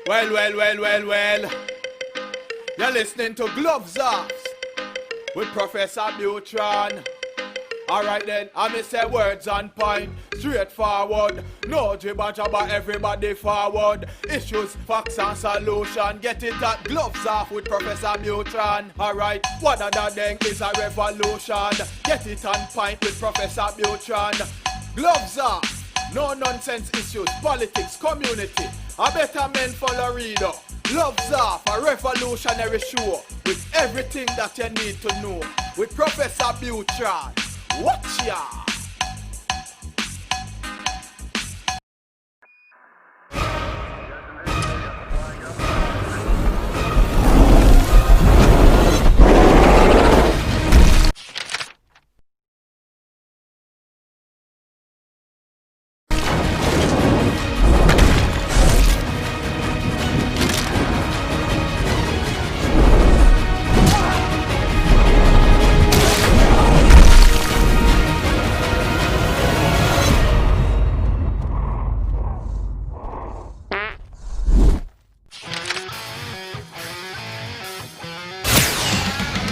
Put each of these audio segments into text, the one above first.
Well. You're listening to Gloves Off with Professor Buitrón. Alright then, I may say words on point, straightforward. No jibber jabber, everybody forward. Issues, facts and solution. Get it at Gloves Off with Professor Buitrón. Alright, what other thing is a revolution? Get it on point with Professor Buitrón. Gloves Off, no nonsense issues, politics, community. A better men follow reader. Gloves Off, a revolutionary show with everything that you need to know. With Professor Buitrón. Watch ya!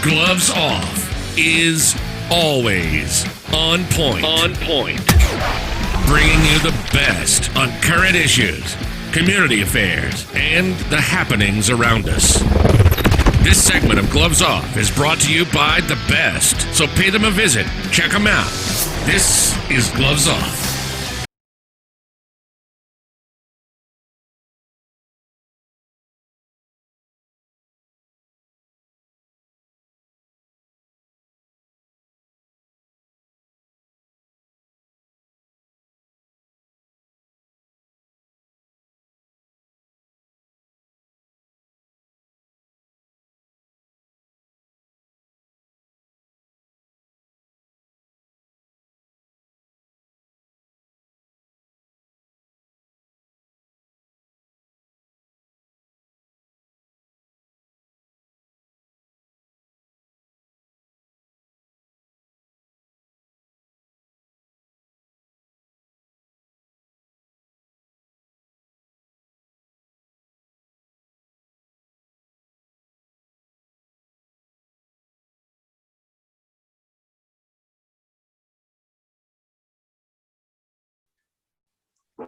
Gloves Off is always on point. Bringing you the best on current issues, community affairs, and the happenings around us. This segment of Gloves Off is brought to you by the best, so pay them a visit. Check them out. This is Gloves Off.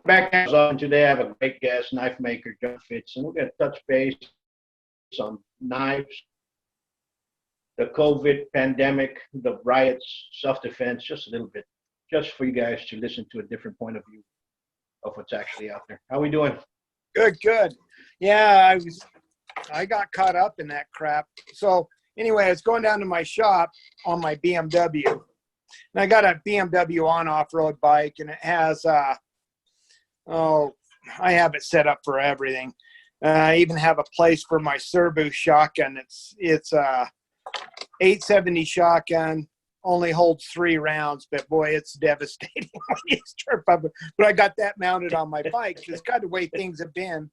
Back on today, I have a great guest, knife maker John Fitzen. We're going to touch base on knives, the COVID pandemic, the riots, self-defense, just a little bit, just for you guys to listen to a different point of view of what's actually out there. How we doing? Good. Yeah, I got caught up in that crap. So anyway, I was going down to my shop on my BMW, and I got a BMW on off-road bike, and it has I have it set up for everything. I even have a place for my Serbu shotgun. It's a 870 shotgun, only holds 3 rounds, but boy, it's devastating when you start up. But I got that mounted on my bike. It's kind of the way things have been.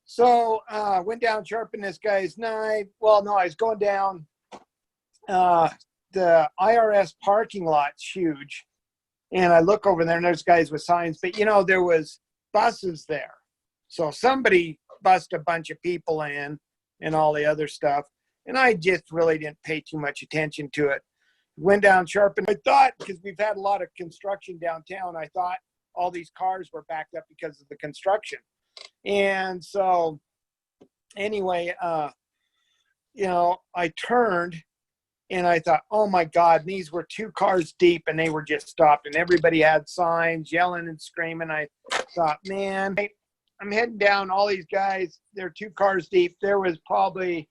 So went down sharpened this guy's knife. Well, no, I was going down. The IRS parking lot's huge. And I look over there and there's guys with signs, but there was buses there. So somebody bussed a bunch of people in and all the other stuff. And I just really didn't pay too much attention to it. Went down sharp, and I thought, because we've had a lot of construction downtown, I thought all these cars were backed up because of the construction. And so anyway, I turned and I thought, oh my God, these were 2 cars deep and they were just stopped and everybody had signs yelling and screaming. I thought, man, I'm heading down, all these guys, they're 2 cars deep. There was probably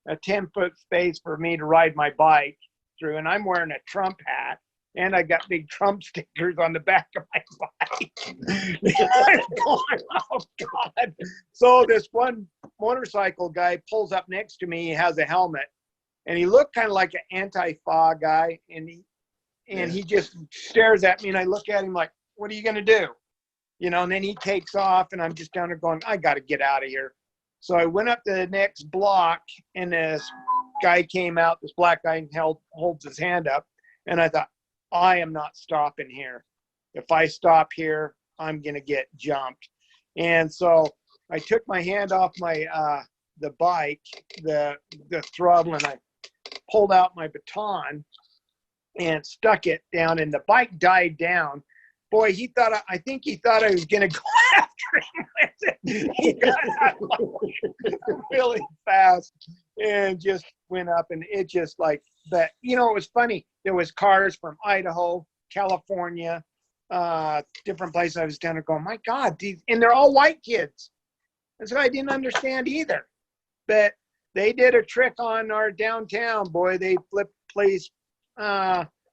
a 10-foot space for me to ride my bike through, and I'm wearing a Trump hat and I got big Trump stickers on the back of my bike. I'm going, oh God. So this one motorcycle guy pulls up next to me. He has a helmet. And he looked kind of like an anti-fog guy, and he just stares at me, and I look at him like, what are you going to do? And then he takes off, and I'm just down there going, I got to get out of here. So I went up to the next block, and this guy came out, this black guy, and holds his hand up, and I thought, I am not stopping here. If I stop here, I'm going to get jumped. And so I took my hand off my the bike, the throttle, and I pulled out my baton and stuck it down, and the bike died down. Boy, I think he thought I was going to go after him with it. He got out really fast and just went up, and it just like that. You know, it was funny. There was cars from Idaho, California, different places I was down there going, my God, and they're all white kids. That's what I didn't understand either. But they did a trick on our downtown, boy. They flipped police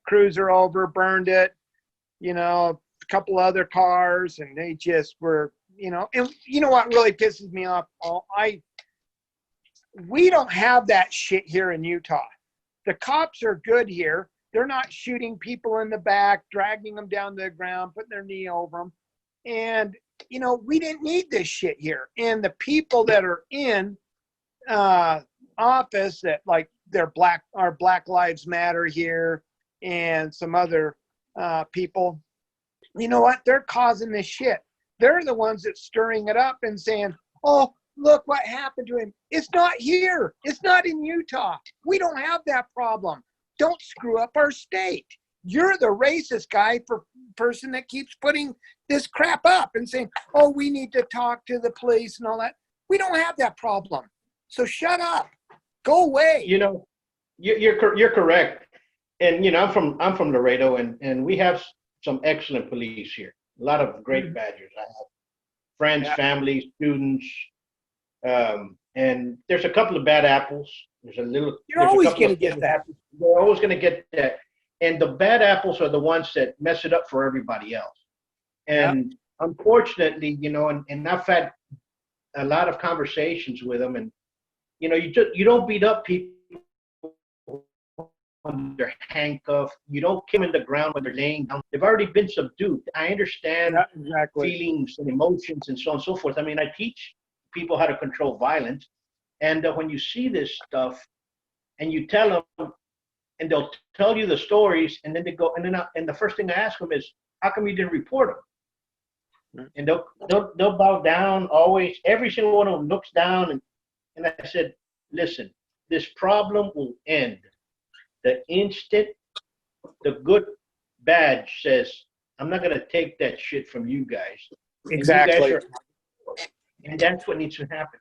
cruiser over, burned it, you know, a couple other cars, and they just were, you know, and you know what really pisses me off? We don't have that shit here in Utah. The cops are good here. They're not shooting people in the back, dragging them down to the ground, putting their knee over them. And, you know, we didn't need this shit here. And the people that are in office that like our Black Lives Matter here and some other people, you know what? They're causing this shit. They're the ones that's stirring it up and saying, oh, look what happened to him. It's not here. It's not in Utah. We don't have that problem. Don't screw up our state. You're the racist guy for person that keeps putting this crap up and saying, oh, we need to talk to the police and all that. We don't have that problem. So shut up. Go away. You know, you're correct. And, you know, I'm from Laredo, and we have some excellent police here. A lot of great badgers. I have friends, family, students, and there's a couple of bad apples. You're always going to get that. You're always going to get that. And the bad apples are the ones that mess it up for everybody else. And unfortunately, you know, and I've had a lot of conversations with them, and you know, you don't beat up people when they're handcuffed. You don't kill them in the ground when they're laying down. They've already been subdued. I understand feelings and emotions and so on and so forth. I mean, I teach people how to control violence. And when you see this stuff and you tell them, and they'll tell you the stories, and then they go, and the first thing I ask them is, how come you didn't report them? And they'll bow down always. Every single one of them looks down, and I said, listen, this problem will end the instant the good badge says, I'm not going to take that shit from you guys. Exactly. And that's what needs to happen.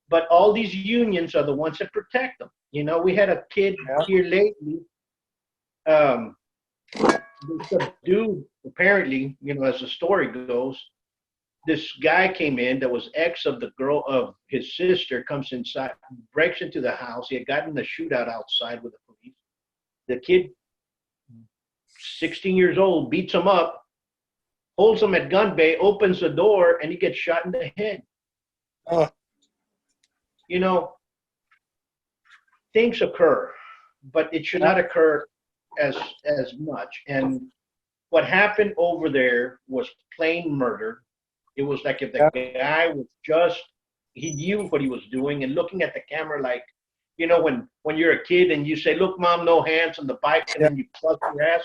But all these unions are the ones that protect them. You know, we had a kid here lately, the dude, apparently, you know, as the story goes, this guy came in that was ex of the girl of his sister, comes inside, breaks into the house. He had gotten a shootout outside with the police. The kid, 16 years old, beats him up, holds him at gun bay, opens the door, and he gets shot in the head. You know, things occur, but it should not occur as much. And what happened over there was plain murder. It was like if the guy was he knew what he was doing, and looking at the camera like, you know, when you're a kid and you say, look, mom, no hands on the bike, and then you plug your ass.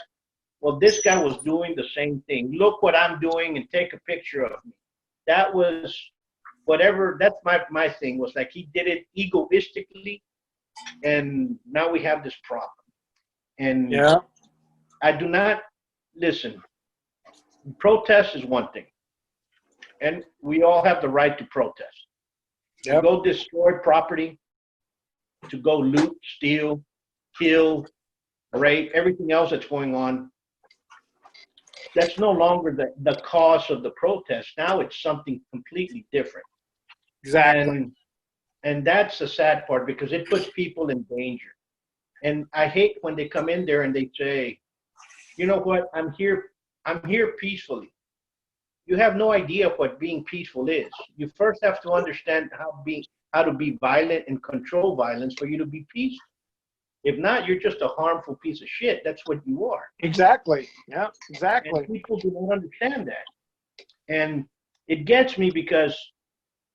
Well, this guy was doing the same thing. Look what I'm doing, and take a picture of me. That was whatever. That's my thing, was like he did it egoistically, and now we have this problem. And I do not listen. Protest is one thing, and we all have the right to protest. To go destroy property, to go loot, steal, kill, rape, everything else that's going on. That's no longer the cause of the protest. Now it's something completely different. Exactly. And that's the sad part, because it puts people in danger. And I hate when they come in there and they say, you know what, I'm here peacefully. You have no idea what being peaceful is. You first have to understand how to be violent and control violence for you to be peaceful. If not, you're just a harmful piece of shit. That's what you are. Exactly. Yeah, exactly. And people do not understand that. And it gets me, because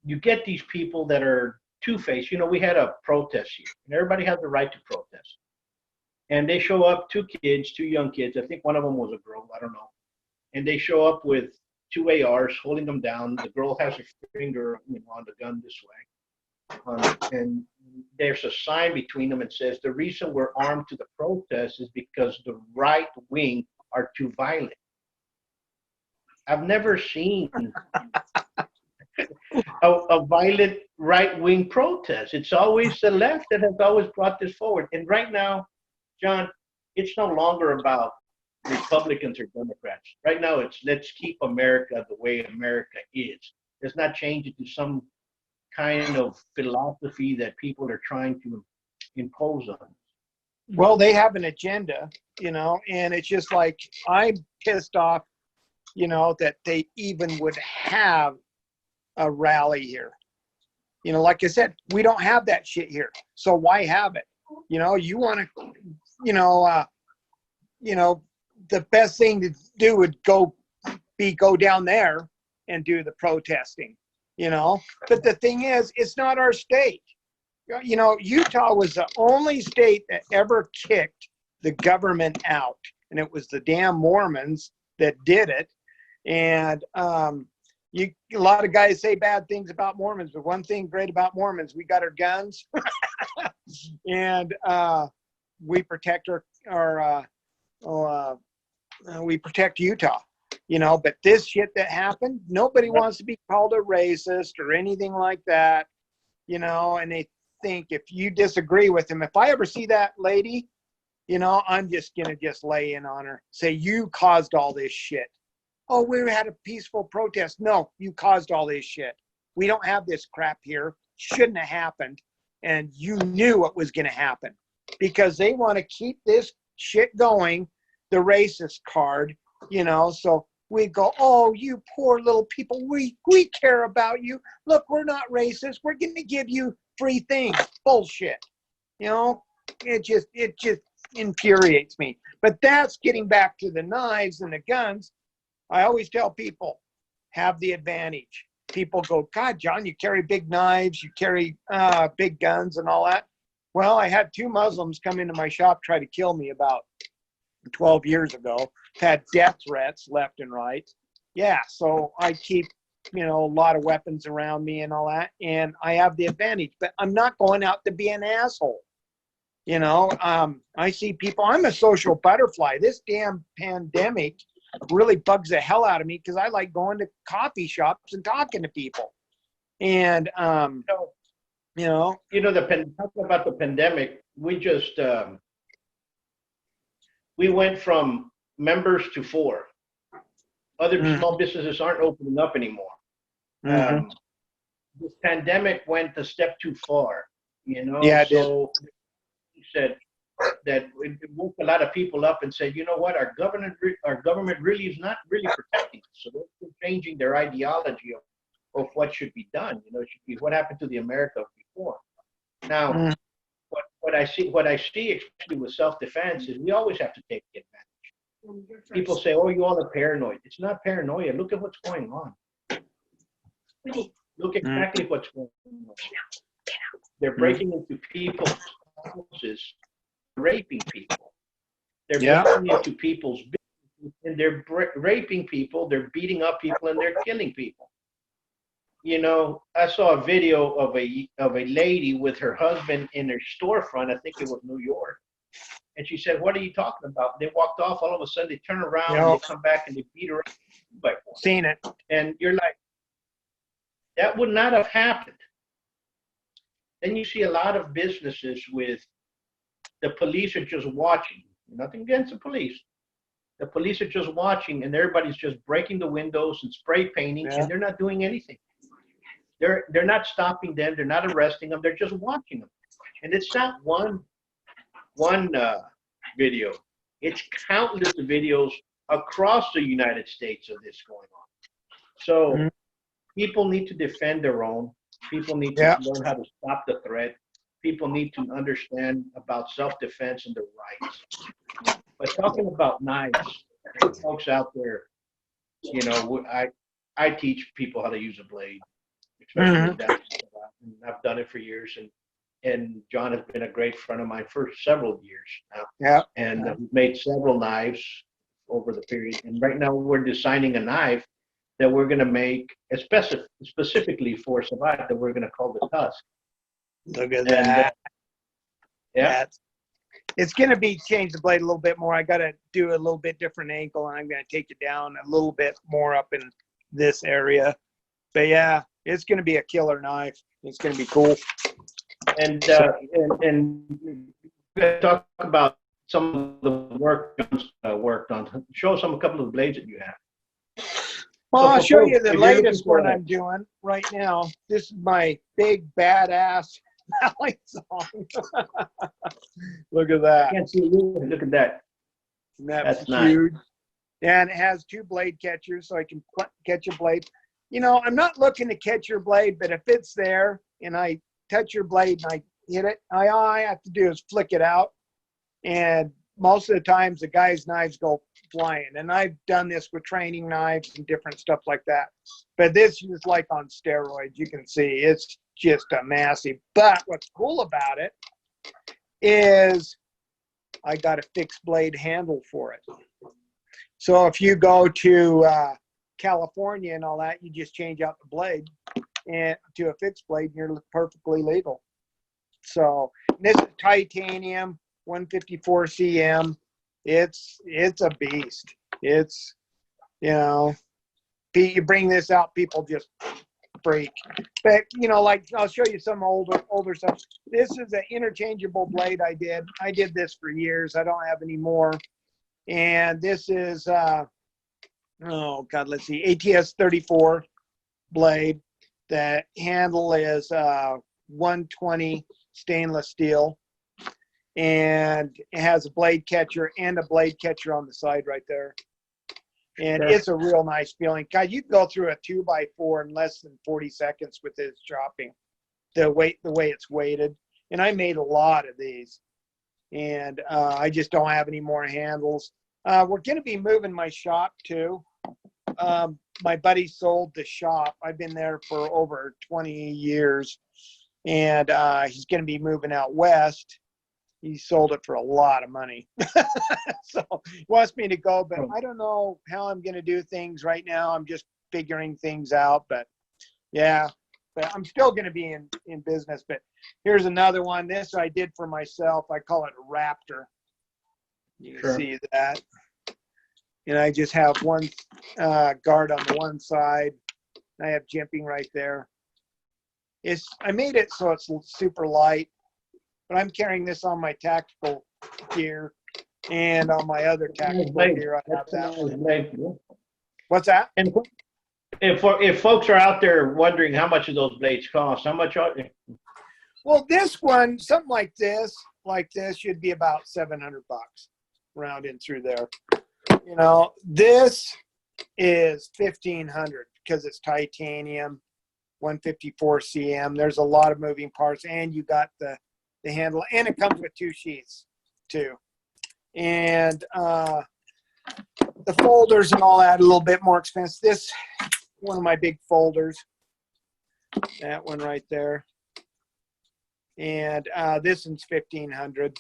you get these people that are two-faced. You know, we had a protest here, and everybody has the right to protest. And they show up, two young kids. I think one of them was a girl. I don't know. And they show up with two ARs holding them down. The girl has her finger, on the gun this way. And there's a sign between them and says, the reason we're armed to the protest is because the right wing are too violent. I've never seen a violent right-wing protest. It's always the left that has always brought this forward. And right now, John, it's no longer about Republicans or Democrats. Right now, it's let's keep America the way America is. Let's not change it to some kind of philosophy that people are trying to impose on us. Well, they have an agenda, and it's just like, I'm pissed off, that they even would have a rally here. Like I said, we don't have that shit here. So why have it? You want to, the best thing to do would go down there and do the protesting, But the thing is, it's not our state. Utah was the only state that ever kicked the government out, and it was the damn Mormons that did it. And a lot of guys say bad things about Mormons, but one thing great about Mormons, we got our guns, and we protect we protect Utah. But this shit that happened, nobody wants to be called a racist or anything like that, and they think if you disagree with them, if I ever see that lady, I'm just going to lay in on her, say, you caused all this shit. Oh, we had a peaceful protest. No, you caused all this shit. We don't have this crap here. Shouldn't have happened. And you knew what was going to happen because they want to keep this shit going, the racist card, so we go, oh, you poor little people, we care about you. Look, we're not racist. We're going to give you free things. Bullshit. It just infuriates me. But that's getting back to the knives and the guns. I always tell people, have the advantage. People go, God, John, you carry big knives, you carry big guns and all that. Well, I had 2 Muslims come into my shop, try to kill me about 12 years ago. Had death threats left and right. Yeah, so I keep, a lot of weapons around me and all that, and I have the advantage. But I'm not going out to be an asshole. I see people, I'm a social butterfly. This damn pandemic really bugs the hell out of me because I like going to coffee shops and talking to people. And, talking about the pandemic, we just, we went from members to 4. Other small businesses aren't opening up anymore. This pandemic went a step too far, Yeah, so he said that it woke a lot of people up and said, you know what, our government really is not really protecting us. So they're changing their ideology of what should be done. It should be what happened to the America before. Now, what I see, especially with self-defense, is we always have to take advantage. People say, "Oh, you all are paranoid." It's not paranoia. Look at what's going on. Look exactly what's going on. They're breaking into people's houses, raping people. They're breaking into people's businesses, and they're raping people. They're beating up people, and they're killing people. I saw a video of a lady with her husband in her storefront. I think it was New York. And she said, "What are you talking about?" They walked off. All of a sudden, they turn around and they come back and they beat her up. Seen it. And you're like, that would not have happened. Then you see a lot of businesses with the police are just watching. Nothing against the police. The police are just watching, and everybody's just breaking the windows and spray painting, and they're not doing anything. They're not stopping them. They're not arresting them. They're just watching them. And it's not one video. It's countless videos across the United States of this going on. So people need to defend their own. People need to learn how to stop the threat. People need to understand about self-defense and their rights. But talking about knives, folks out there, I teach people how to use a blade, especially that. And I've done it for years, and John has been a great friend of mine for several years now. And we've made several knives over the period. And right now we're designing a knife that we're going to make, specifically for Savate, that we're going to call the Tusk. Look at And, that. yeah. That's, it's going to be change the blade a little bit more. I got to do a little bit different angle, and I'm going to take it down a little bit more up in this area. But yeah, it's going to be a killer knife. It's going to be cool. And talk about some of the work John's worked on. Show us a couple of blades that you have. Well, So I'll show you the if you're latest looking for one I'm doing right now. This is my big badass Valley song. Look at I that. can't see you. Look at that. That's nice. huge. And it has 2 blade catchers, so I can catch a blade. You know, I'm not looking to catch your blade, but if it's there and I touch your blade and I hit it, all I have to do is flick it out. And most of the times the guy's knives go flying. And I've done this with training knives and different stuff like that. But this is like on steroids. You can see it's just a massive. But what's cool about it is I got a fixed blade handle for it. So if you go to California and all that, you just change out the blade and to a fixed blade and you're perfectly legal. So this is titanium, 154 cm. It's a beast. It's, you know, you bring this out, people just freak. But you know, like I'll show you some older stuff. This is an interchangeable blade I did. I did this for years. I don't have any more. And this is oh god, let's see, ATS 34 blade. The handle is 120 stainless steel, and it has a blade catcher and a blade catcher on the side right there. And Sure. It's a real nice feeling. God, you can go through a 2x4 in less than 40 seconds with this chopping. The way it's weighted. And I made a lot of these. And I just don't have any more handles. We're going to be moving my shop too. My buddy sold the shop. I've been there for over 20 years. And he's going to be moving out west. He sold it for a lot of money. So he wants me to go, but I don't know how I'm going to do things right now. I'm just figuring things out. But yeah, but I'm still going to be in business. But here's another one. This I did for myself. I call it a Raptor. You can see that. And I just have one guard on the one side. I have jimping right there. I made it so it's super light. But I'm carrying this on my tactical gear and on my other tactical gear. I have that one. What's that? And if folks are out there wondering how much of those blades cost, how much are they? Well, this one, something like this, should be about $700, rounding through there. You know, this is $1,500 because it's titanium, 154 cm. There's a lot of moving parts, and you got the handle, and it comes with 2 sheaths too. And the folders and all that a little bit more expensive. This one of my big folders, that one right there. And this one's $1,500. And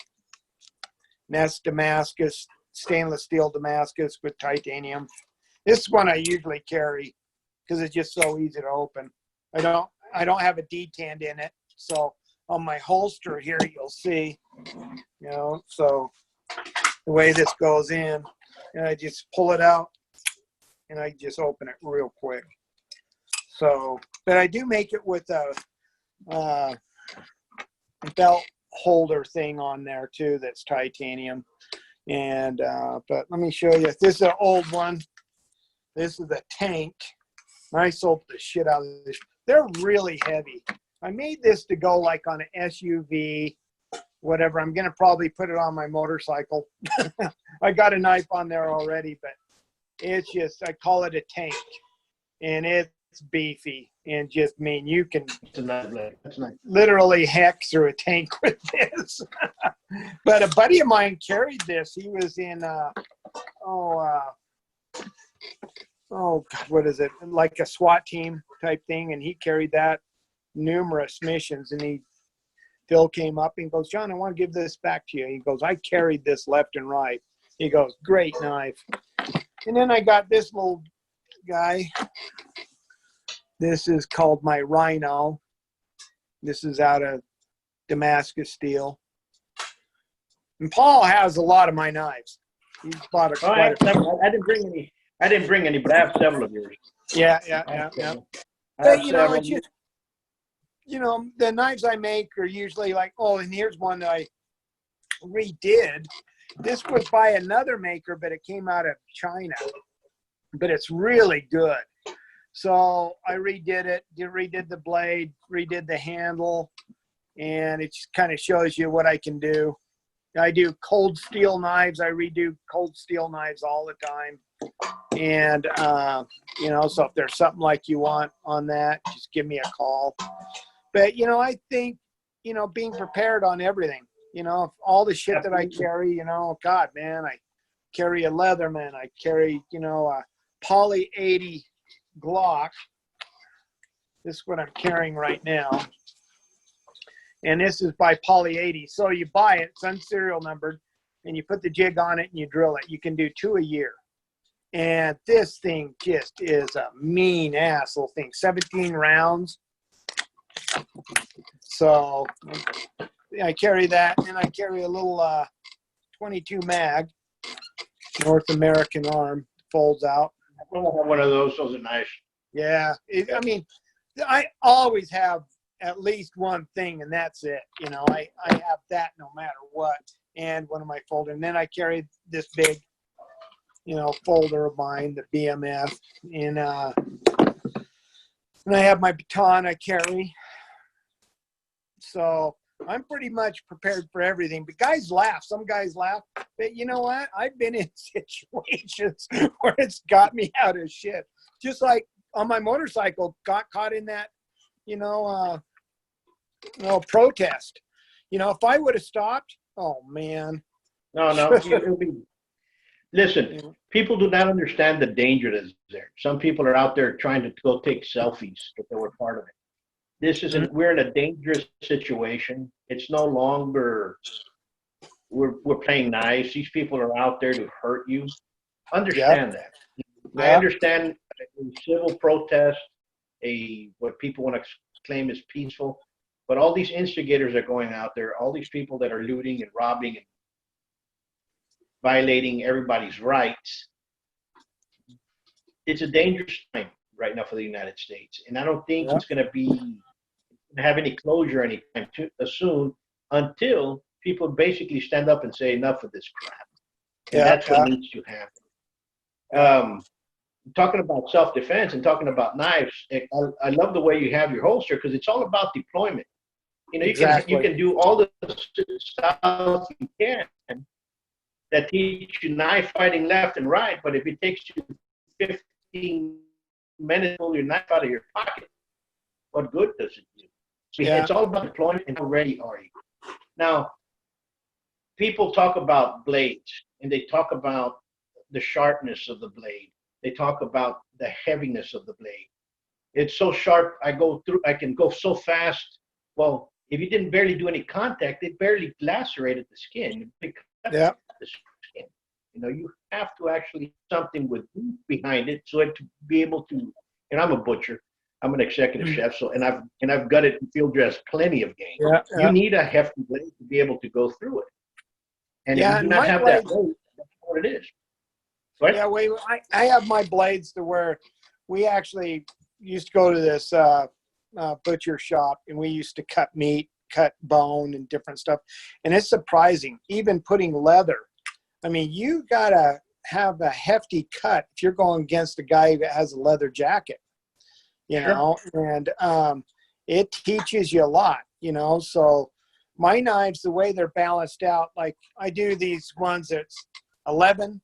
that's Damascus, stainless steel Damascus with titanium. This one I usually carry because it's just so easy to open. I don't have a detent in it, so on my holster here, you'll see, you know, so the way this goes in, and I just pull it out and I just open it real quick. So, but I do make it with a belt holder thing on there too that's titanium. And but let me show you. This is an old one. This is a tank. I sold the shit out of this. They're really heavy. I made this to go like on an SUV, whatever. I'm going to probably put it on my motorcycle. I got a knife on there already, but it's just, I call it a tank. And it's beefy and just mean you can literally hack through a tank with this. But a buddy of mine carried this. He was in, God, what is it? Like a SWAT team type thing. And he carried that numerous missions, and Phil came up and goes, John, I want to give this back to you. He goes, I carried this left and right. He goes, great knife. And then I got this little guy. This is called my Rhino. This is out of Damascus steel. And Paul has a lot of my knives. He's bought a I didn't bring any, but I have several of yours. Yeah. But, Several. it's just, the knives I make are usually like, oh, and here's one that I redid. This was by another maker, but it came out of China. But it's really good. So I redid it, redid the blade, redid the handle, and it just kind of shows you what I can do. I do cold steel knives. I redo cold steel knives all the time. And, so if there's something like you want on that, just give me a call. But, I think, being prepared on everything, all the shit that I carry, God, man, I carry a Leatherman. I carry, a Poly 80 Glock. This is what I'm carrying right now. And this is by Poly 80. So you buy it, it's unserial numbered, and you put the jig on it and you drill it. You can do 2 a year. And this thing just is a mean ass little thing. 17 rounds. So I carry that, and I carry a little 22 mag, North American arm, folds out. I have one of those. Those are nice. Yeah. I always have at least one thing, and that's it. I have that no matter what. And one of my folders. And then I carry this big, folder of mine, the BMF. And I have my baton I carry. So I'm pretty much prepared for everything. But guys laugh. Some guys laugh. But you know what? I've been in situations where it's got me out of shit. Just like on my motorcycle, got caught in that, protest. If I would have stopped, oh man. No. Listen, people do not understand the danger that's there. Some people are out there trying to go take selfies if they were part of it. This isn't, we're in a dangerous situation. It's no longer, we're playing nice. These people are out there to hurt you. Understand that. I understand a civil protest, what people want to claim is peaceful, but all these instigators are going out there, all these people that are looting and robbing and violating everybody's rights. It's a dangerous time right now for the United States. And I don't think it's going to have any closure anytime soon until people basically stand up and say enough of this crap. And that's what needs to happen. Talking about self-defense and talking about knives, I love the way you have your holster because it's all about deployment. You can do all the stuff you can that teach you knife fighting left and right, but if it takes you 15 minutes to pull your knife out of your pocket, what good does it do? It's all about deployment and how ready are you. Now, people talk about blades and they talk about the sharpness of the blade. They talk about the heaviness of the blade. It's so sharp, I can go so fast. Well, if you didn't barely do any contact, it barely lacerated the skin. The skin. You have to actually something with oomph behind it so it to be able to. And I'm a butcher. I'm an executive chef. So and I've gutted and field dressed plenty of game. You need a hefty blade to be able to go through it. And if you do not have that blade, that's what it is. What? Yeah, I have my blades to where we actually used to go to this butcher shop, and we used to cut meat, cut bone, and different stuff. And it's surprising, even putting leather. I mean, you gotta have a hefty cut if you're going against a guy that has a leather jacket, and it teaches you a lot, So my knives, the way they're balanced out, like I do these ones that's 11,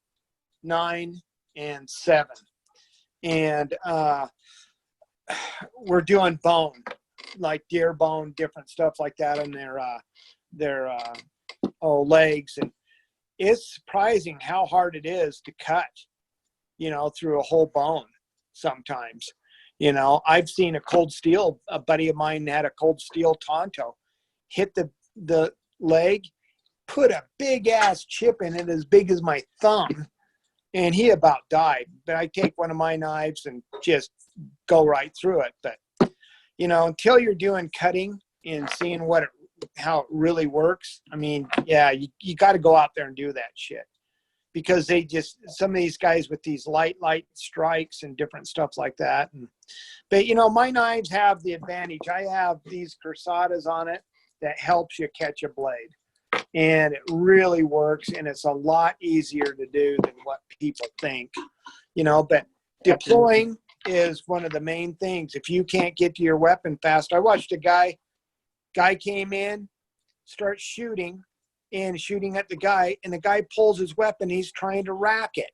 9, and 7, and we're doing bone, like deer bone, different stuff like that on their legs, and it's surprising how hard it is to cut, through a whole bone sometimes. I've seen a buddy of mine had a cold steel Tonto, hit the leg, put a big ass chip in it as big as my thumb, and he about died. But I take one of my knives and just go right through it. But, you know, until you're doing cutting and seeing how it really works, I mean, yeah, you got to go out there and do that shit. Because some of these guys with these light strikes and different stuff like that. But, you know, my knives have the advantage. I have these cruzadas on it that helps you catch a blade. And it really works, and it's a lot easier to do than what people think. You know, but deploying is one of the main things. If you can't get to your weapon fast, I watched a guy came in, starts shooting at the guy, and the guy pulls his weapon. He's trying to rack it.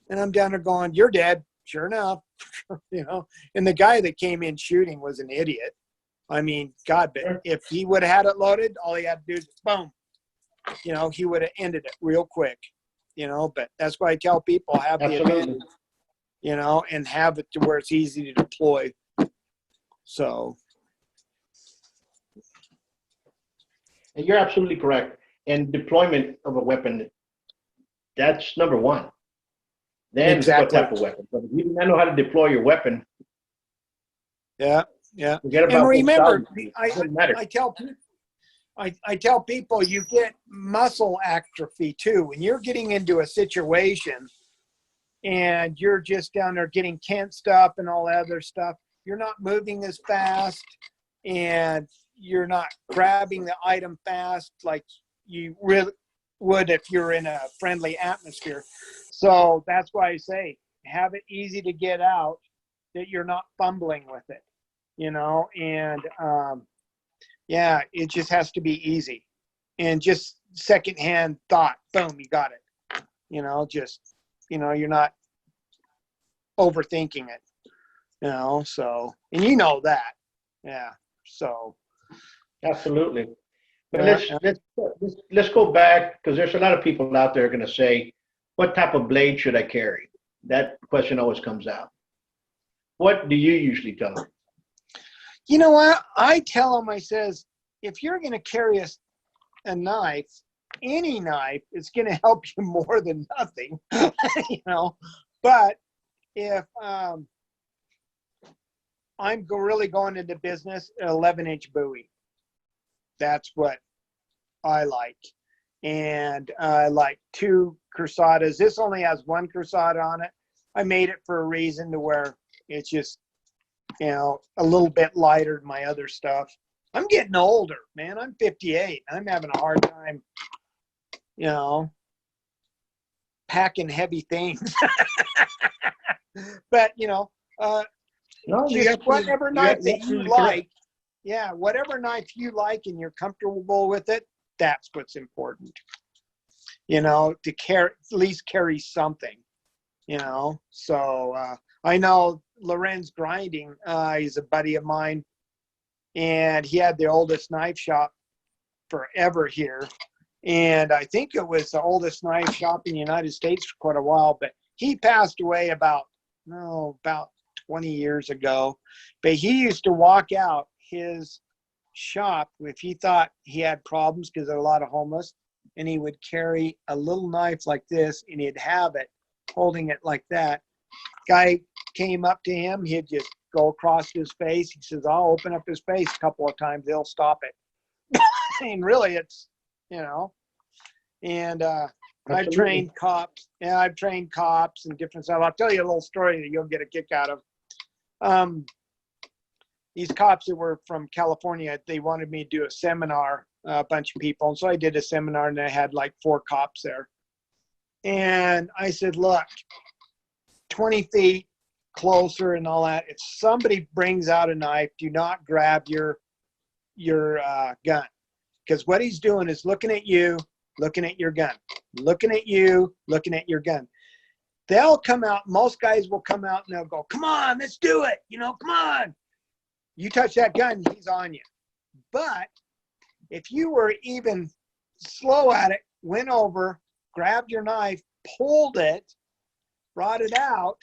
And I'm down there going, you're dead. Sure enough, you know, and the guy that came in shooting was an idiot. I mean, God, but if he would have had it loaded, all he had to do is boom, you know, he would have ended it real quick, you know, but that's why I tell people have the advantage, you know, and have it to where it's easy to deploy. So. And you're absolutely correct. And deployment of a weapon, that's number one. Then exactly. What type of weapon? But if you do not know how to deploy your weapon, yeah. Forget about and remember, I tell people you get muscle atrophy too. When you're getting into a situation and you're just down there getting tensed up and all that other stuff, you're not moving as fast and you're not grabbing the item fast like you really would if you're in a friendly atmosphere. So that's why I say have it easy to get out, that you're not fumbling with it, you know, and yeah, it just has to be easy and just secondhand thought, boom, you got it, you know, just, you know, you're not overthinking it, you know, so, and you know that, yeah, so. Absolutely. But let's go back, because there's a lot of people out there going to say, what type of blade should I carry? That question always comes out. What do you usually tell them? You know what? I tell them, I says, if you're going to carry a knife, any knife, it's going to help you more than nothing, you know. But if I'm really going into business, an 11-inch Bowie. That's what I like. And I like 2 cruzadas. This only has 1 cruzada on it. I made it for a reason to where it's just, you know, a little bit lighter than my other stuff. I'm getting older, man. I'm 58. I'm having a hard time, you know, packing heavy things. But, you know, just whatever knife that you like. Yeah, whatever knife you like and you're comfortable with it, that's what's important. You know, to carry, at least carry something, you know. So I know Lorenz Grinding, he's a buddy of mine, and he had the oldest knife shop forever here. And I think it was the oldest knife shop in the United States for quite a while, but he passed away about 20 years ago. But he used to walk out his shop if he thought he had problems, because there are a lot of homeless, and he would carry a little knife like this, and he'd have it holding it like that. Guy came up to him, he'd just go across his face. He says, I'll open up his face a couple of times, they'll stop it. And really, it's, you know, and I've trained cops. Yeah, I've trained cops and different stuff. I'll tell you a little story that you'll get a kick out of. These cops that were from California, they wanted me to do a seminar, a bunch of people. And so I did a seminar, and I had like 4 cops there. And I said, look, 20 feet closer and all that. If somebody brings out a knife, do not grab your gun. Because what he's doing is looking at you, looking at your gun, looking at you, looking at your gun. They'll come out, most guys will come out and they'll go, come on, let's do it. You know, come on. You touch that gun, he's on you. But if you were even slow at it, went over, grabbed your knife, pulled it, brought it out,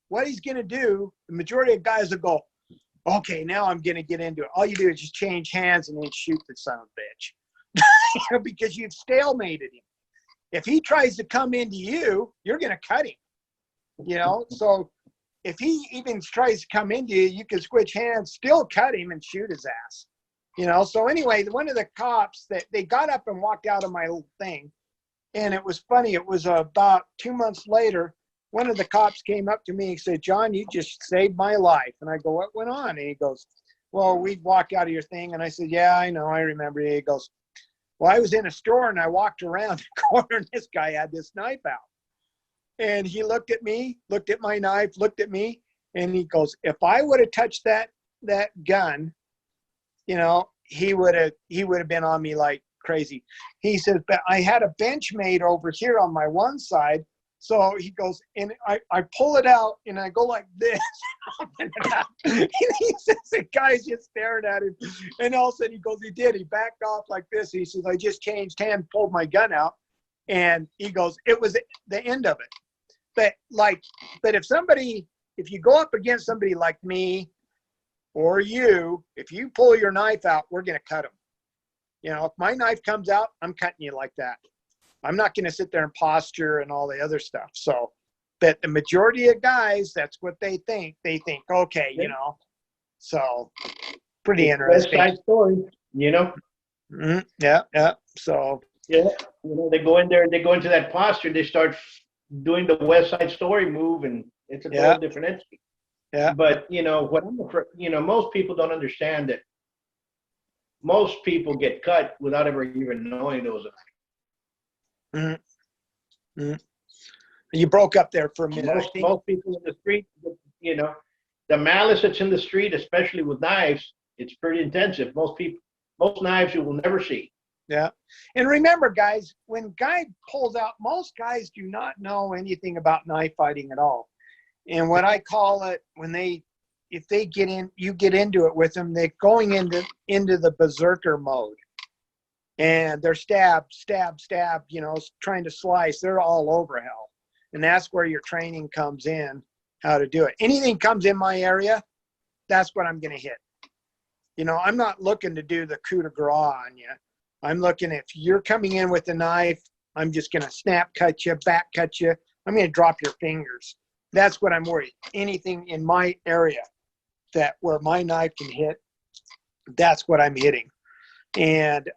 what he's going to do, the majority of guys will go, okay, now I'm going to get into it. All you do is just change hands and then shoot the son of a bitch. Because you've stalemated him. if he tries to come into you, you're going to cut him, you know? So if he even tries to come into you, you can switch hands, still cut him and shoot his ass, you know? So anyway, one of the cops that they got up and walked out of my little thing. And it was funny. It was about 2 months later, one of the cops came up to me and said, John, you just saved my life. And I go, what went on? And he goes, well, we walked out of your thing. And I said, yeah, I know. I remember. He goes, well, I was in a store and I walked around the corner and this guy had this knife out. And he looked at me, looked at my knife, looked at me. And he goes, if I would have touched that gun, you know, he would have been on me like crazy. He says, but I had a bench made over here on my one side. So he goes, and I pull it out and I go like this. And he says, the guy's just staring at him. And all of a sudden he goes, he did. He backed off like this. He says, I just changed hands, pulled my gun out. And he goes, it was the end of it. But if you go up against somebody like me or you, if you pull your knife out, we're going to cut them. You know, if my knife comes out, I'm cutting you like that. I'm not going to sit there and posture and all the other stuff. So, but the majority of guys, that's what they think. They think, okay, you know, so pretty interesting. West Side Story, you know? Mm-hmm. Yeah, yeah. So, yeah, you know, they go in there, they go into that posture, they start doing the West Side Story move, and it's a total different entity. Yeah. But, you know, what I'm afraid, you know, most people don't understand that most people get cut without ever even knowing there was a knife. Mm-hmm. Mm-hmm. You broke up there for a minute. Most people in the street, you know, the malice that's in the street, especially with knives, it's pretty intensive. Most knives you will never see. Yeah. And remember, guys, when guy pulls out, most guys do not know anything about knife fighting at all. And what I call it, if they get in, you get into it with them, they're going into the berserker mode. And they're stab, you know, trying to slice. They're all over hell. And that's where your training comes in, how to do it. Anything comes in my area, that's what I'm going to hit. You know, I'm not looking to do the coup de grace on you. I'm looking, if you're coming in with a knife, I'm just going to snap cut you, back cut you. I'm going to drop your fingers. That's what I'm worried. Anything in my area where my knife can hit, that's what I'm hitting. And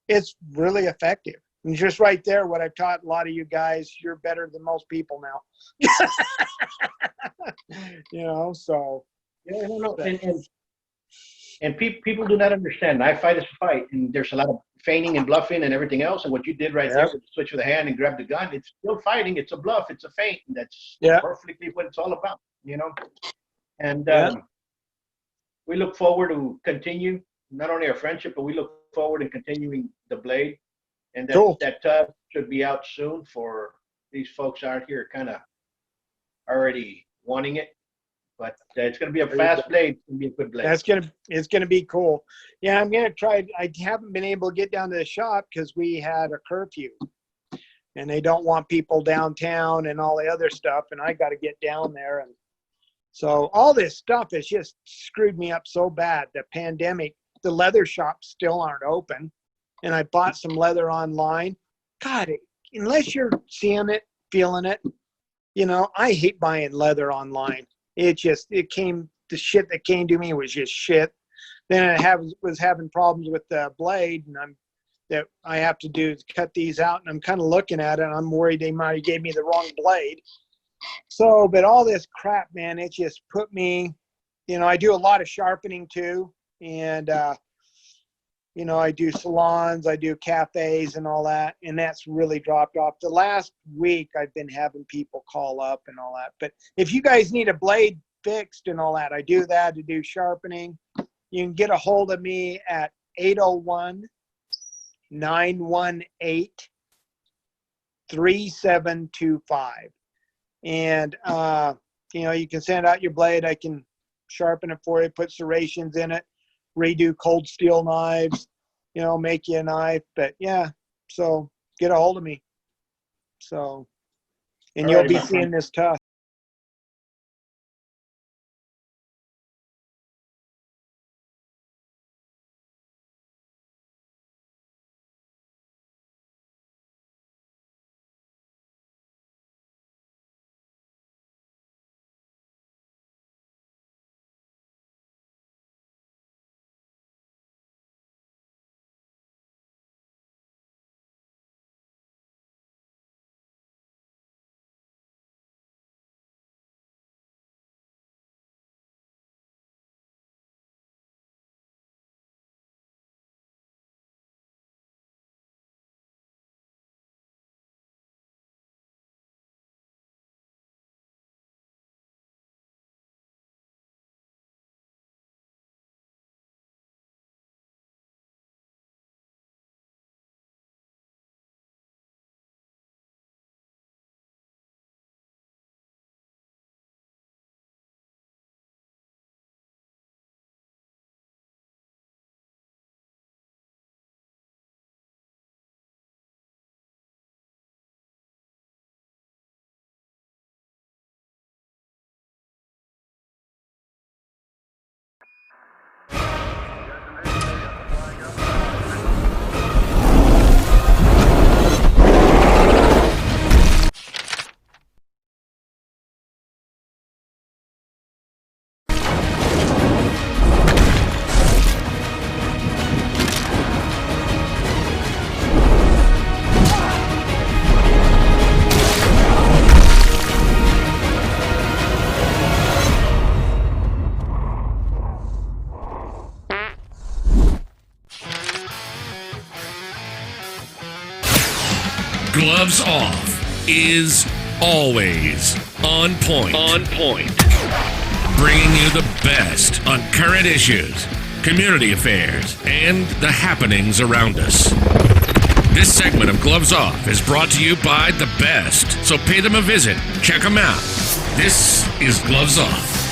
it's really effective. And just right there, what I've taught a lot of you guys, you're better than most people now. You know, so. Yeah, no. And people do not understand. Knife fight is a fight, and there's a lot of feigning and bluffing and everything else. And what you did right there with the switch of the hand and grab the gun, it's still fighting. It's a bluff. It's a feint. That's perfectly what it's all about, you know. And we look forward to continue not only our friendship, but we look forward to continuing the blade. And that tub should be out soon for these folks out here kind of already wanting it. But it's going to be a fast blade. It's going to be a good blade. It's going to be cool. Yeah, I'm going to try. I haven't been able to get down to the shop because we had a curfew. And they don't want people downtown and all the other stuff. And I got to get down there. And so all this stuff has just screwed me up so bad. The pandemic, the leather shops still aren't open. And I bought some leather online. God, unless you're seeing it, feeling it, you know, I hate buying leather online. The shit that came to me was just shit. Then I was having problems with the blade, and that I have to do is cut these out, and I'm kind of looking at it, and I'm worried they might have gave me the wrong blade. So, but all this crap, man, it just put me, you know, I do a lot of sharpening too, and you know, I do salons, I do cafes and all that, and that's really dropped off. The last week, I've been having people call up and all that. But if you guys need a blade fixed and all that, I do that to do sharpening. You can get a hold of me at 801-918-3725. And, you know, you can send out your blade. I can sharpen it for you, put serrations in it, redo cold steel knives, you know, make you a knife. But yeah, so get a hold of me. So, and you'll be seeing this tusk. Gloves Off is always on point. On point. Bringing you the best on current issues, community affairs, and the happenings around us. This segment of Gloves Off is brought to you by the best, so pay them a visit. Check them out. This is Gloves Off.